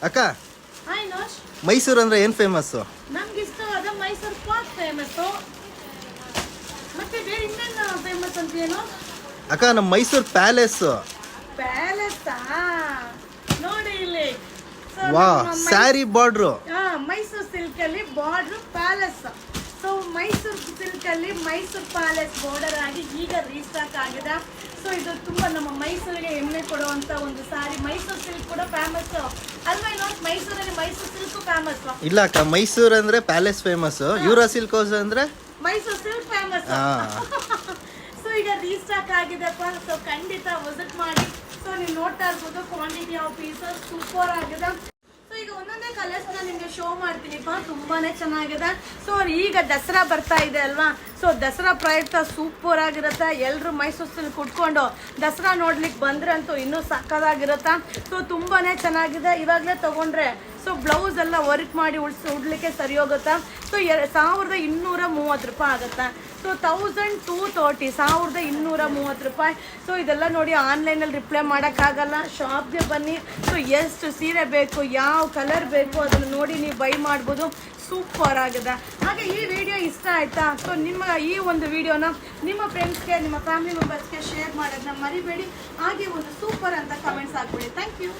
ಅಕ್ಕ, ಹಾಯ್ ನೋಶ್. ಮೈಸೂರು ಅಂದ್ರೆ ಏನ್ ಫೇಮಸ್? ನಮ್ಗೆ ಇಷ್ಟವಾದ ಮೈಸೂರು ಪಾಕ್ ಫೇಮಸ್ಸು. ಮತ್ತೆ ಬೇರೆ ಇನ್ನೇನು ಫೇಮಸ್ ಅಂತ ಏನು? ಅಕ್ಕ, ನಮ್ಮ ಮೈಸೂರು ಪ್ಯಾಲೇಸ್. ಪ್ಯಾಲೆಸ್ಸಾ? ನೋಡಿ ಇಲ್ಲಿ. So, ವಾ, ನಮ್ಮ ಸ್ಯಾರಿ ಬಾರ್ಡ್ರು. ಮೈಸೂರು ಸಿಲ್ಕ್ ಅಲ್ಲಿ border palace. So Mysuru silk ಅಲ್ಲಿ ಮೈಸೂರು ಪ್ಯಾಲೇಸ್ ಬಾರ್ಡರ್ ಆಗಿ ಈಗ ರೀಸ್ಟಾಕ್ ಆಗಿದೆ. ಸೊ ಇದು ತುಂಬಾ ನಮ್ಮ ಮೈಸೂರಿಗೆ ಹೆಮ್ಮೆ ಕೊಡುವಂತ ಒಂದು ಸಾರಿ. ಮೈಸೂರು ಸಿಲ್ಕ್ ಕೂಡ ಫೇಮಸ್ ಅಲ್ವಾ? ಇನ್ನೊಂದು ಮೈಸೂರಲ್ಲಿ ಮೈಸೂರು ಸಿಲ್ಕ್ ಫೇಮಸ್. ಇಲ್ಲ ಅಕ್ಕ, ಮೈಸೂರು ಅಂದ್ರೆ ಪ್ಯಾಲೇಸ್ ಫೇಮಸ್, ಯೂರಾ ಸಿಲ್ಕ್ ಹೌಸ್ ಅಂದ್ರೆ ಮೈಸೂರು ಸಿಲ್ಕ್ ಫೇಮಸ್. ಸೊ ಈಗ ರೀಸ್ಟಾಕ್ ಆಗಿದೆಪ್ಪ. ಸೊ ಖಂಡಿತ ವಿಸಿಟ್ ಮಾಡಿ. ಸೊ ನೀವು ನೋಡ್ತಾ ಇರ್ಬೋದು ಕ್ವಾಂಟಿಟಿ ಆಫ್ ಪೀಸಸ್ ಸೂಪರ್ ಆಗಿದೆ. ಸೊ ಈಗ ಒಂದೊಂದೇ ಕಲರ್ಸ್ ನಿಮ್ಗೆ ಶೋ ಮಾಡ್ತೀನಿಪ್ಪ. ತುಂಬಾನೇ ಚೆನ್ನಾಗಿದೆ. ಸೊ ಈಗ ದಸರಾ ಬರ್ತಾ ಇದೆ ಅಲ್ವಾ? ಸೊ ದಸರಾ ಪ್ರಯುಕ್ತ ಸೂಪರ್ ಆಗಿರುತ್ತೆ. ಎಲ್ಲರೂ ಮೈಸೂರು ಸಿಲ್ಕ್ ಉಟ್ಕೊಂಡು ದಸರಾ ನೋಡ್ಲಿಕ್ಕೆ ಬಂದ್ರಂತೂ ಇನ್ನೂ ಸಕ್ಕದಾಗಿರುತ್ತೆ. ಸೊ ತುಂಬಾನೇ ಚೆನ್ನಾಗಿದೆ. ಇವಾಗಲೇ ತಗೊಂಡ್ರೆ ಸೊ ಬ್ಲೌಸ್ ಎಲ್ಲ ವರ್ಕ್ ಮಾಡಿ ಉಡ್ಲಿಕ್ಕೆ ಸರಿ ಹೋಗುತ್ತಾ. ಸೊ 1230 ರೂಪಾಯಿ ಆಗುತ್ತೆ. ಸೊ 1230, 1230 ರೂಪಾಯಿ. ಸೊ ಇದೆಲ್ಲ ನೋಡಿ ಆನ್ಲೈನಲ್ಲಿ ರಿಪ್ಲೈ ಮಾಡೋಕ್ಕಾಗಲ್ಲ, ಶಾಪ್ಗೆ ಬನ್ನಿ. ಸೊ ಎಷ್ಟು ಸೀರೆ ಬೇಕು, ಯಾವ ಕಲರ್ ಬೇಕು ಅದನ್ನು ನೋಡಿ ನೀವು ಬೈ ಮಾಡ್ಬೋದು. ಸೂಪರ್ ಆಗಿದೆ. ಹಾಗೆ ಈ ವಿಡಿಯೋ ಇಷ್ಟ ಆಯ್ತಾ? ಸೊ ನಿಮ್ಮ ಈ ಒಂದು ವಿಡಿಯೋನ ನಿಮ್ಮ ಫ್ರೆಂಡ್ಸ್ಗೆ, ನಿಮ್ಮ ಫ್ಯಾಮಿಲಿ ಮೆಂಬರ್ಸ್ಗೆ ಶೇರ್ ಮಾಡೋದನ್ನ ಮರಿಬೇಡಿ. ಹಾಗೆ ಒಂದು ಸೂಪರ್ ಅಂತ ಕಮೆಂಟ್ಸ್ ಹಾಕ್ಬಿಡಿ. Thank you.